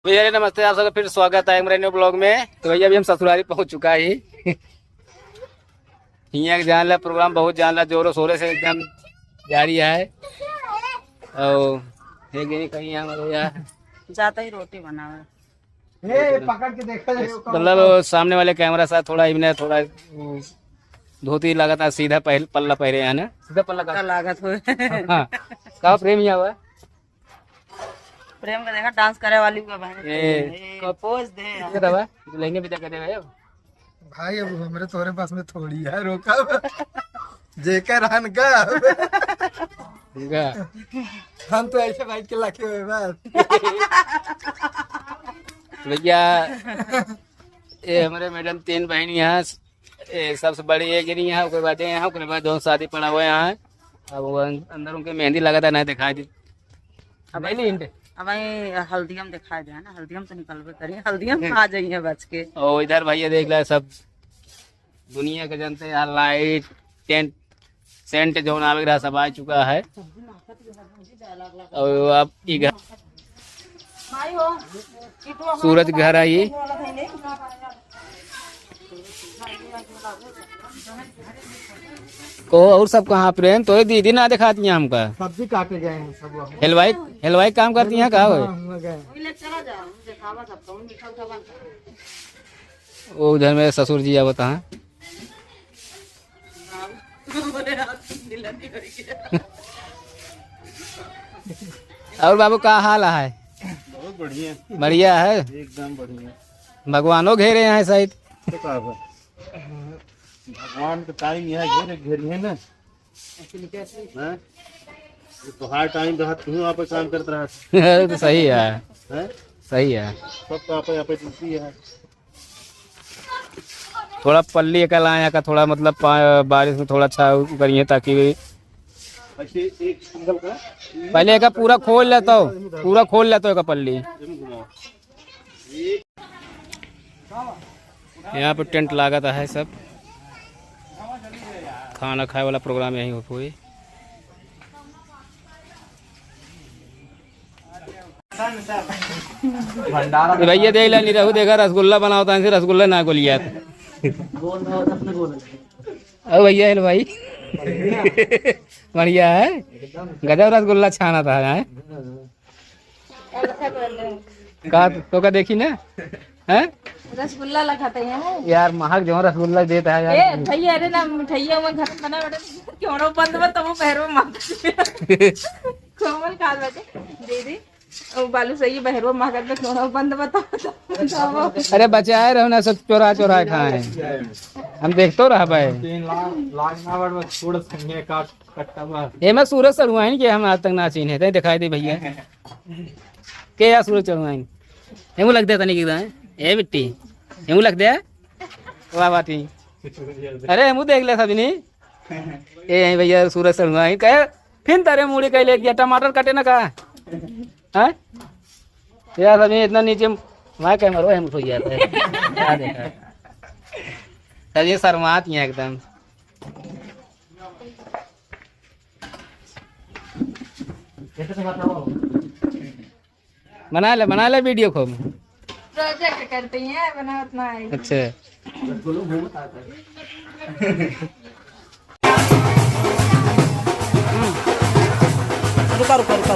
भैया नमस्ते, आप सबका फिर स्वागत है हमारे न्यू ब्लॉग में। तो भैया अभी हम ससुराली पहुंच चुका है। यहाँ जान ला प्रोग्राम बहुत जान ला जोरों शोरों से एकदम जारी है। और कहीं यहाँ जाता ही रोटी बनावे पकड़ के देखा मतलब सामने वाले कैमरा साथ थोड़ा इन्हें थोड़ा धोती लगातार सीधा पल्ला पहरे है ना, सीधा पल्ला का लागत हो। हाँ का प्रेम यहाँ हुआ प्रेम का देखा डांस करे वाली का बहन पोज दे दवा लहंगे भी करे भाई। भाई अब हमारे तोरे पास में थोड़ी है, रोका जेकर हन का हम तो ऐसे बाइक के लाके हुए बस भैया ये हमारे मैडम 3 बहन यहाँ सबसे बड़ी है गिरी यहाँ, उसके बाद यहाँ उसके बाद 2 शादी पड़ा हुआ यहाँ। अब वो अंदर उनके मेहंदी लगा था, नहीं दिखाई दी। अब अब हल्दियम दिखाई दे ना, हल्दियम तो निकलवे करिए, हल्दियम आ जाइए बच के। और इधर भैया देख ला सब दुनिया के जानते हैं, लाइट टेंट सेंट जो नाम रहा सब आ चुका है। और अब घर सूरज घर आई को और सब कहाँ प्रेम तो दीदी ना दिखाती हैं हमका, सब्जी काटे गए हैं सब हलवाई काम करती हैं कहा वो उधर मेरे ससुर जी आवता है। और बाबू का हाल है? बहुत बढ़िया बढ़िया है एकदम बढ़िया। भगवानों घेरे हैं शायद। भगवान का टाइम यहाँ घेरी है ना, तो हर टाइम रहा तू आप काम करते रहा तो सही है, सही है। सब तो आप है थोड़ा पल्ली कल आया का थोड़ा मतलब बारिश में थोड़ा अच्छा करिए ताकि एक सिंगल का पहले का पूरा खोल लेता हो, पूरा खोल लेता हो का पल्ली। यहाँ पर टेंट लागता है, सब खाना खाए वाला प्रोग्राम यहीं हो कोई। भैया देख ला नहीं रहू देखा रसगुल्ला बनाता है, रसगुल्ला ना गोलिया भैया हेलो भाई बढ़िया है, गजब रसगुल्ला छाना था है का तो का देखी ना है रसगुल्ला लगाते हैं यार, महक जो रसगुल्ला देता है यार। मिठाइया अरे ना मिठाइया में घर बना बेटा क्यों बंद में तब बहरो मांग कोमल काल बेटे दीदी ओ बालू सही बहरो मांगत में क्यों बंद बताओ। अरे बचाए रहो ना, सब चोरा चोरा खाए हम देख तो रहा भाई। ये मैं सूरज चढ़वाइन के हम आज तक ना चीन है दिखाई दे भैया के यार सूरज चढ़वाइन हेमू लगते था नहीं ए बिट्टी हेमू लगते है वाह बात अरे हेमू देख ले सभी ए भैया सूरज चढ़वाइन कहे फिर तारे मूड़ी कह ले गया टमाटर कटे ना कहा है यार सभी इतना नीचे वहाँ कह मरो हम हो जाता है क्या देखा सभी शर्मात हैं एकदम। बना ले वीडियो को प्रोजेक्ट करते हैं बना उतना है। अच्छा रुका रुका रुका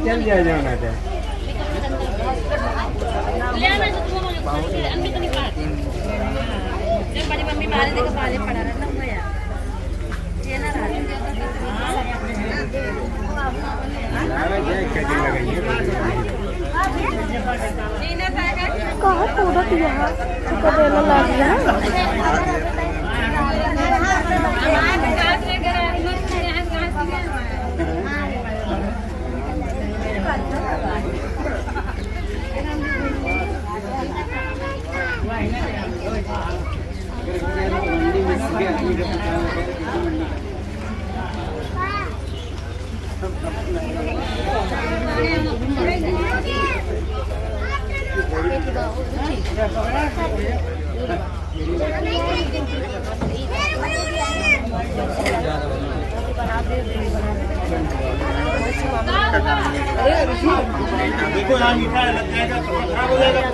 चल जाए जाना था बड़ी मम्मी मारे देखो पाले पड़ा रहता हूँ यार ये ना कहाँ पूरा यहाँ बेला लग गया देखो यहाँ मीठा लग जाएगा तो खराब हो जाएगा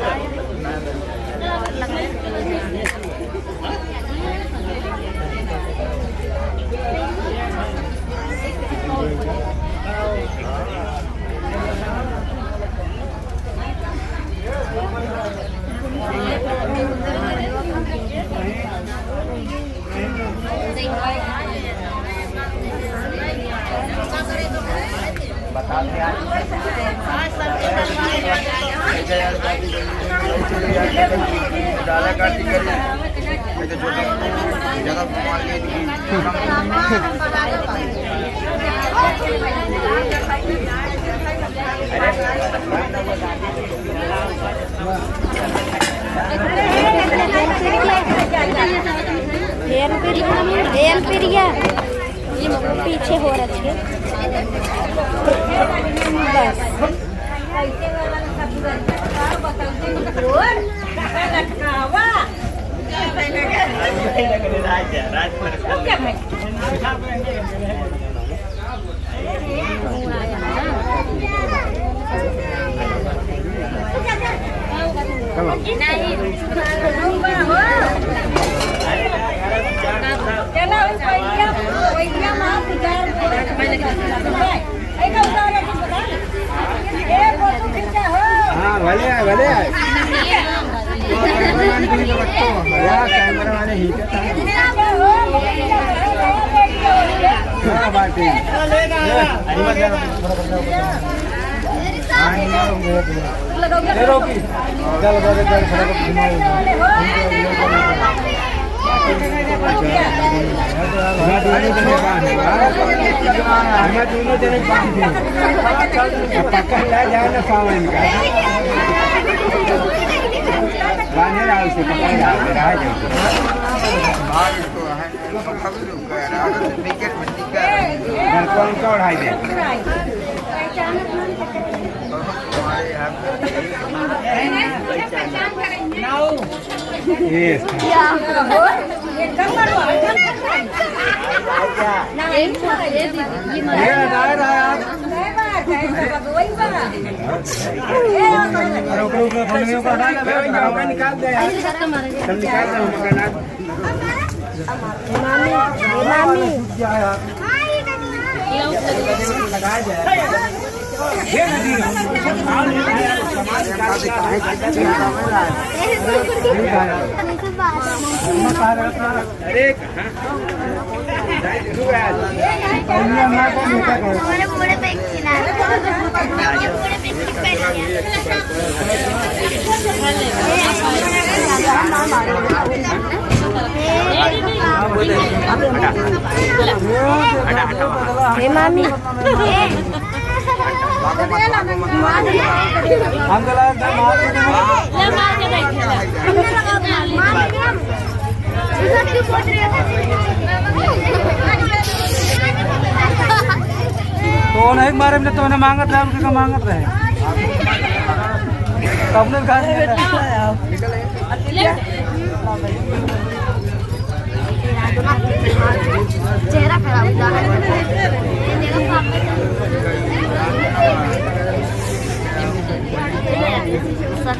पीछे हो रखे हाँ भले भले कैमरा वाले ही पकड़ जाए ना सावन का से कौन का उड़ाई दे निकाल दे मामी तो नहीं मारे में तो मांगत रहे उनके का मांगत रहे तब ने चेहरा खराब हो हम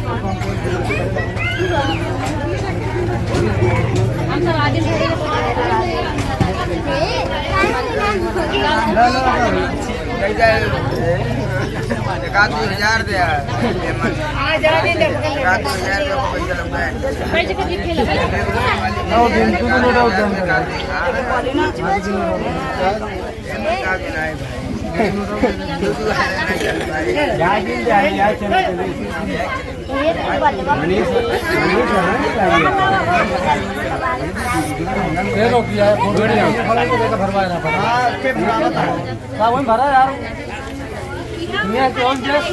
सब आगे भरा यार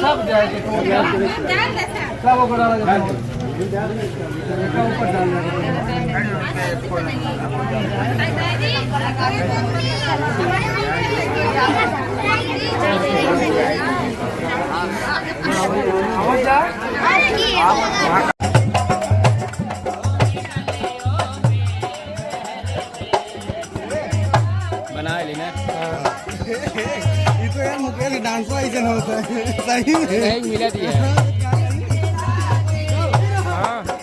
सब जाएगी सब ऊपर बना लेना ये तो यार मुकेश डांस ऐसे होता है सही में मिला दिया। हाँ